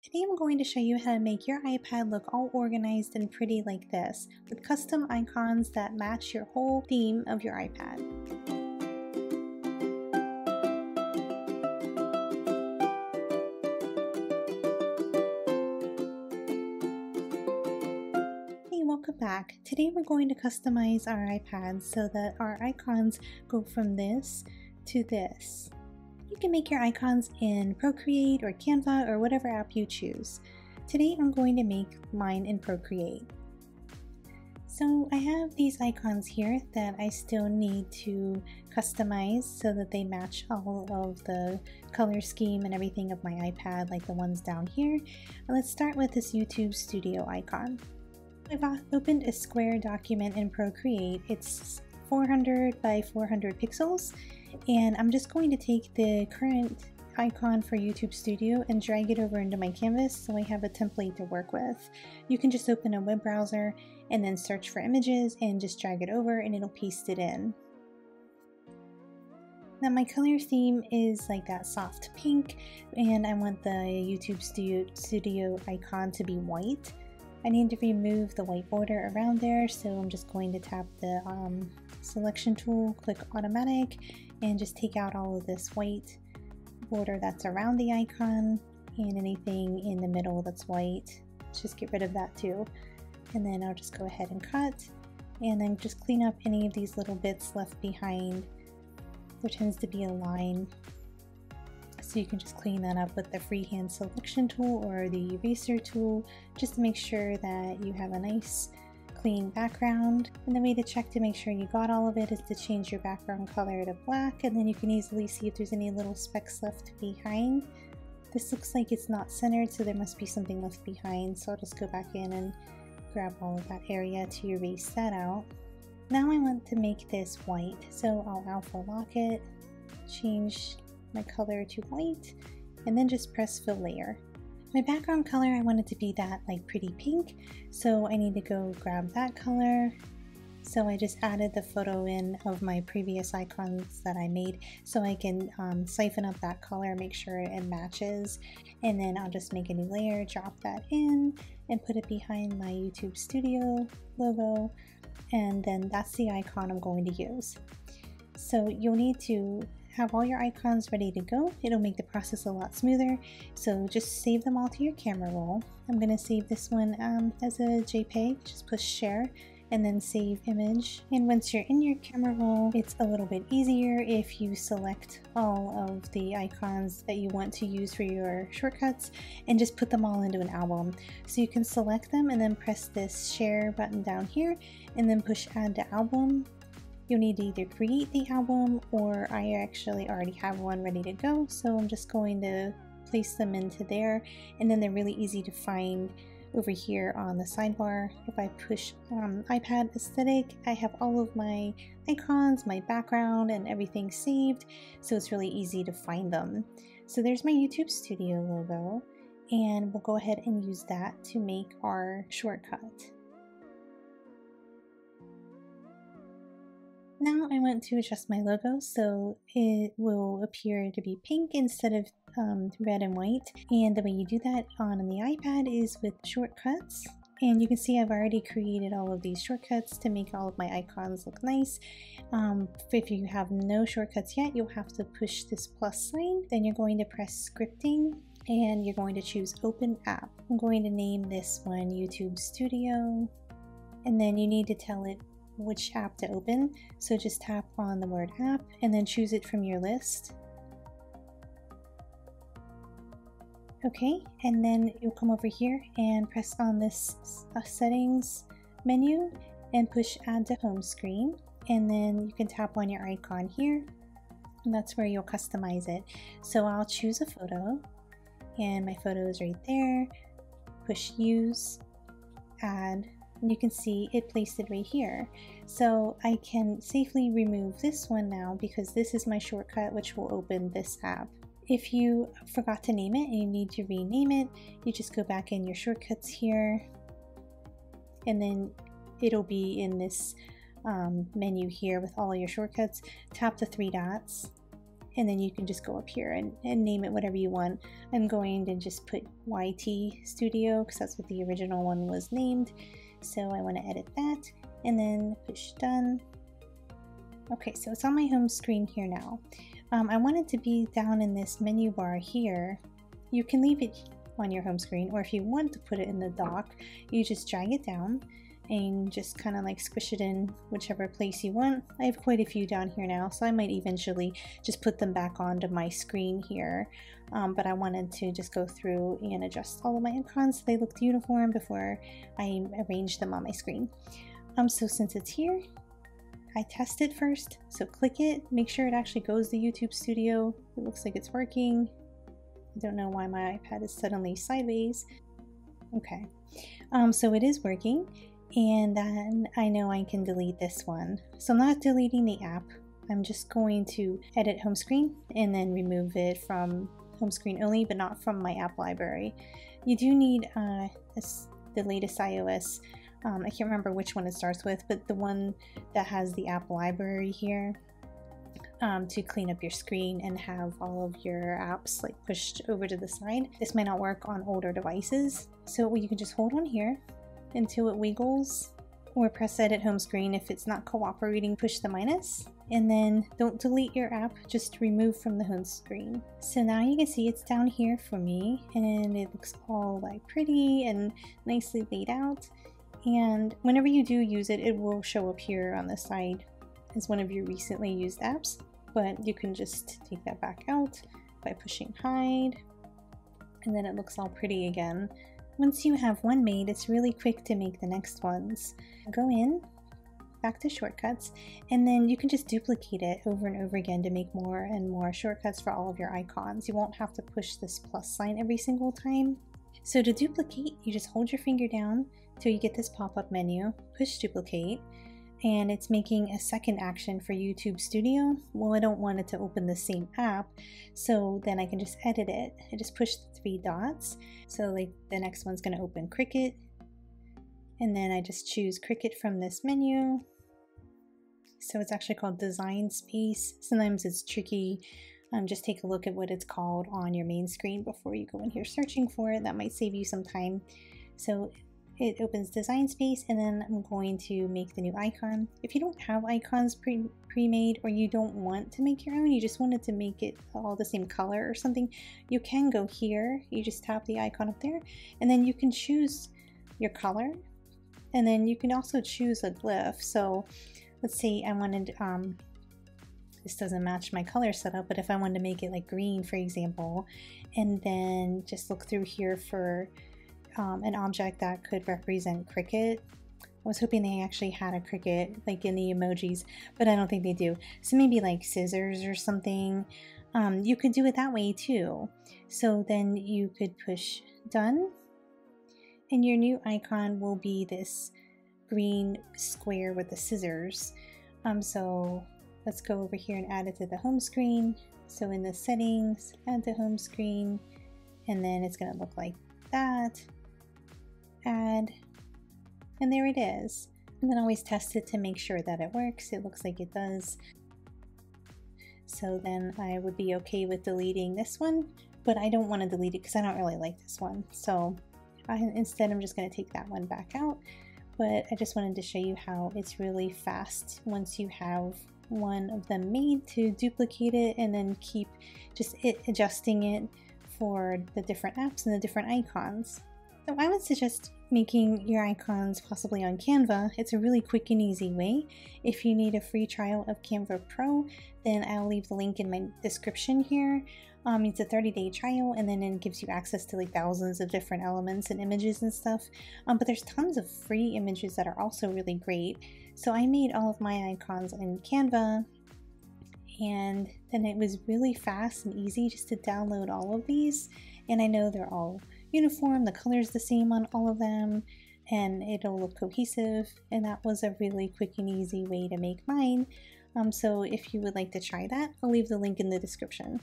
Today I'm going to show you how to make your iPad look all organized and pretty like this, with custom icons that match your whole theme of your iPad. Hey, welcome back. Today we're going to customize our iPad so that our icons go from this to this. You can make your icons in Procreate or Canva or whatever app you choose. Today I'm going to make mine in Procreate. So I have these icons here that I still need to customize so that they match all of the color scheme and everything of my iPad, like the ones down here. Let's start with this YouTube Studio icon. I've opened a square document in Procreate. It's 400 by 400 pixels, and I'm just going to take the current icon for YouTube Studio and drag it over into my canvas so I have a template to work with. You can just open a web browser and then search for images and just drag it over and it'll paste it in. Now my color theme is like that soft pink, and I want the YouTube Studio icon to be white. I need to remove the white border around there, so I'm just going to tap the selection tool, click automatic, and just take out all of this white border that's around the icon and anything in the middle that's white. Let's just get rid of that too. And then I'll just go ahead and cut, and then just clean up any of these little bits left behind. There tends to be a line, so you can just clean that up with the freehand selection tool or the eraser tool, just to make sure that you have a nice clean background. And the way to check to make sure you got all of it is to change your background color to black, and then you can easily see if there's any little specks left behind. This looks like it's not centered, so there must be something left behind, so I'll just go back in and grab all of that area to erase that out. Now I want to make this white, so I'll alpha lock it, change my color to white, and then just press fill layer. My background color, I want it to be that like pretty pink, so I need to go grab that color. So I just added the photo in of my previous icons that I made so I can siphon up that color, make sure it matches, and then I'll just make a new layer, drop that in, and put it behind my YouTube Studio logo, and then that's the icon I'm going to use. So you'll need to have all your icons ready to go. It'll make the process a lot smoother, so just save them all to your camera roll. I'm going to save this one as a JPEG. Just push share and then save image. And once you're in your camera roll, it's a little bit easier if you select all of the icons that you want to use for your shortcuts and just put them all into an album. So you can select them and then press this share button down here and then push add to album. You'll need to either create the album, or I actually already have one ready to go, so I'm just going to place them into there, and then they're really easy to find over here on the sidebar. If I push iPad aesthetic, I have all of my icons, my background, and everything saved, so it's really easy to find them. So there's my YouTube Studio logo, and we'll go ahead and use that to make our shortcut. Now I want to adjust my logo so it will appear to be pink instead of red and white. And the way you do that on the iPad is with shortcuts. And you can see I've already created all of these shortcuts to make all of my icons look nice. If you have no shortcuts yet, you'll have to push this plus sign. Then you're going to press scripting and you're going to choose open app. I'm going to name this one YouTube Studio. And then you need to tell it which app to open, so just tap on the word app and then choose it from your list. Okay, and then you'll come over here and press on this settings menu and push add to home screen, and then you can tap on your icon here, and that's where you'll customize it. So I'll choose a photo, and my photo is right there. Push use, add, and you can see it placed it right here. So I can safely remove this one now because this is my shortcut which will open this app. If you forgot to name it and you need to rename it, you just go back in your shortcuts here, and then it'll be in this menu here with all your shortcuts. Tap the three dots and then you can just go up here and name it whatever you want. I'm going to just put YT Studio because that's what the original one was named. So I want to edit that and then push done. Okay, so it's on my home screen here now. I want it to be down in this menu bar here. You can leave it on your home screen, or if you want to put it in the dock, you just drag it down and just kind of like squish it in whichever place you want. I have quite a few down here now, so I might eventually just put them back onto my screen here. But I wanted to just go through and adjust all of my icons so they looked uniform before I arrange them on my screen. So since it's here, I test it first. So click it, make sure it actually goes to YouTube Studio. It looks like it's working. I don't know why my iPad is suddenly sideways. Okay, so it is working. And then I know I can delete this one. So I'm not deleting the app. I'm just going to edit home screen and then remove it from home screen only, but not from my app library. You do need the latest iOS. I can't remember which one it starts with, but the one that has the app library here to clean up your screen and have all of your apps like pushed over to the side. This might not work on older devices. So you can just hold on here until it wiggles, or press edit home screen. If it's not cooperating, push the minus, and then don't delete your app, just remove from the home screen. So now you can see it's down here for me, and it looks all like pretty and nicely laid out. And whenever you do use it, it will show up here on the side as one of your recently used apps, but you can just take that back out by pushing hide, and then it looks all pretty again. Once you have one made, it's really quick to make the next ones. Go in, back to shortcuts, and then you can just duplicate it over and over again to make more and more shortcuts for all of your icons. You won't have to push this plus sign every single time. So to duplicate, you just hold your finger down till you get this pop-up menu, push duplicate, and it's making a second action for YouTube Studio. Well, I don't want it to open the same app, so then I can just edit it. I just push the 3 dots. So like the next one's gonna open Cricut, and then I just choose Cricut from this menu. So it's actually called Design Space. Sometimes it's tricky. Just take a look at what it's called on your main screen before you go in here searching for it. That might save you some time. So it opens Design Space, and then I'm going to make the new icon. If you don't have icons pre-made, or you don't want to make your own, you just wanted to make it all the same color or something, you can go here. You just tap the icon up there, and then you can choose your color, and then you can also choose a glyph. So let's say I wanted, this doesn't match my color setup, but if I wanted to make it like green, for example, and then just look through here for an object that could represent Cricut. I was hoping they actually had a Cricut like in the emojis, but I don't think they do. So maybe like scissors or something. You could do it that way too. So then you could push done, and your new icon will be this green square with the scissors. So let's go over here and add it to the home screen. So in the settings, add to home screen, and then it's going to look like that. Add, and there it is. And then always test it to make sure that it works. It looks like it does. So then I would be okay with deleting this one, but I don't want to delete it because I don't really like this one. So instead I'm just going to take that one back out. But I just wanted to show you how it's really fast once you have one of them made to duplicate it and then keep just adjusting it for the different apps and the different icons. So I would suggest making your icons possibly on Canva. It's a really quick and easy way. If you need a free trial of Canva Pro, then I'll leave the link in my description here. It's a 30-day trial, and then it gives you access to like thousands of different elements and images and stuff. But there's tons of free images that are also really great. So I made all of my icons in Canva, and then it was really fast and easy just to download all of these. And I know they're all uniform, the color's the same on all of them, and it'll look cohesive, and that was a really quick and easy way to make mine. So if you would like to try that, I'll leave the link in the description.